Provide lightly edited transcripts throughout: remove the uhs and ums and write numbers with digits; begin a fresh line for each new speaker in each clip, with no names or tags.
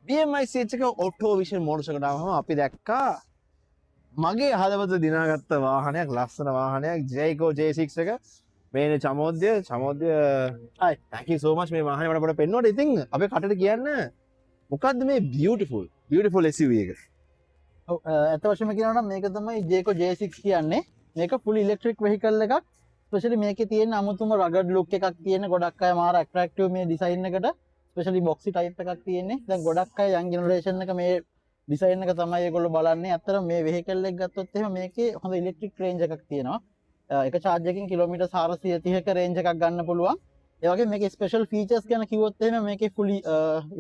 BMI CH එක auto vision මෝඩස් එකට ආවම අපි දැක්කා මගේ හදවත දිනාගත්ත වාහනයක් ලස්සන වාහනයක් ජයිකෝ J6 එක මේන චමෝද්‍ය hi thank you so much මේ වාහනේ මට පොඩ්ඩක් පෙන්වන්න. ඉතින් අපේ කටට කියන්න මොකද්ද මේ beautiful SUV එක?
ඇත්ත වශයෙන්ම කියනවා නම් මේක තමයි Jayco J6 කියන්නේ. මේක full electric vehicle එකක්. ස්පෙෂලි මේකේ තියෙන අමුතුම rugged look එකක් තියෙන ගොඩක් අය මාර attractive මේ design එකට ස්පෙෂලි boxy type එකක් තියෙන්නේ. දැන් ගොඩක් අය young generation එක මේ design එක තමයි ඒගොල්ලෝ බලන්නේ. අතර මේ vehicle එක ගත්තොත් එහෙම මේකේ හොඳ electric range එකක් තියෙනවා. එක charge එකකින් කිලෝමීටර් 430ක range එකක් ගන්න පුළුවන්. ඒ වගේ මේකේ special features ගැන කිව්වොත් එහෙම මේකේ fully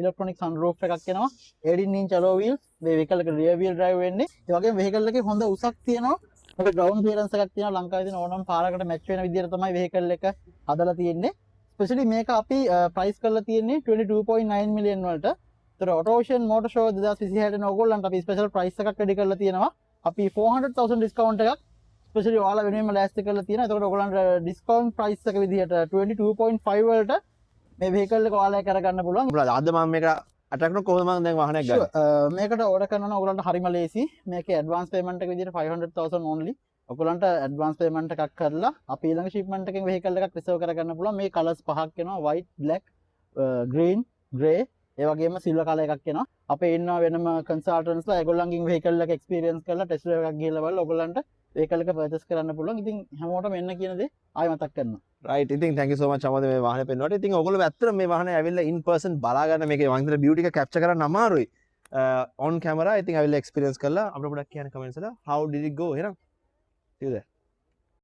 electronic sunroof එකක් එනවා. 18 inch alloy wheels. මේ vehicle එක rear wheel drive වෙන්නේ. ඒ වගේම vehicle එකේ හොඳ උසක් තියෙනවා. අපේ ground clearance එකක් තියෙනවා. ලංකාවේ තියෙන ඕනම පාරකට match වෙන විදිහට තමයි vehicle එක හදලා තියෙන්නේ. ස්පෙෂලි මේක අපි ප්‍රයිස් කරලා තියෙන්නේ 22.9 මිලියන් වලට. ඒතර Auto-Ocean Motor Show 2026 ට ඕගොල්ලන්ට අපි ස්පෙෂල් ප්‍රයිස් එකක් රෙඩි කරලා තියෙනවා. අපි 400,000 ඩිස්කවුන්ට් එකක් ස්පෙෂලි ඔයාලා වෙනුවෙන්ම ලෑස්ති කරලා තියෙනවා. ඒතකොට ඔයගොල්ලන්ට ඩිස්කවුන්ට් ප්‍රයිස් එක විදිහට 22.5 වලට මේ vehicle එක ඔයාලා කරගන්න පුළුවන්.
අද මම මේක අටක් කරන කොහොමද මම දැන් වාහනයක් ගන්න?
මේකට ඕඩර් කරනවා නම් ඔයගොල්ලන්ට හරිම ලේසි. මේකේ ඇඩ්වාන්ස් පේමන්ට් එක විදිහට 500,000 only. ඔයගොල්ලන්ට ඇඩ්වාන්ස් පේමන්ට් එකක් කරලා අපි ඊළඟ shipment එකෙන් vehicle එකක් රිසර්ව් කරගන්න පුළුවන්. මේ කලර්ස් පහක් එනවා white, black, green, grey ඒ වගේම සිල්වර් කලර් එකක් එනවා. අපේ ඉන්නවා වෙනම කන්සල්ටන්ට්ස්ලා ඒගොල්ලන්ගෙන් vehicle එක එක්ස්පීරියන්ස් කරලා ටෙස්ට් ඩ්‍රයිව් එකක් ගිහලා බලලා ඔයගොල්ලන්ට vehicle එක පර්චේස් කරන්න පුළුවන්. ඉතින් හැමෝටම එන්න කියන දේ ආයෙ මතක් කරනවා.
right ඉතින් thank you so much අමෝද මේ වාහනේ පෙන්වුවාට. ඉතින් ඔයගොල්ලෝ ඇත්තට මේ වාහනේ ඇවිල්ලා in person බලා ගන්න මේකේ මම හිතන beauty එක capture කරන්න අමාරුයි. on camera ඉතින් ඇවිල්ලා experience කරලා අපිට පොඩ්ඩක් කියන්න comments වල how did it go එහෙනම්? see you there.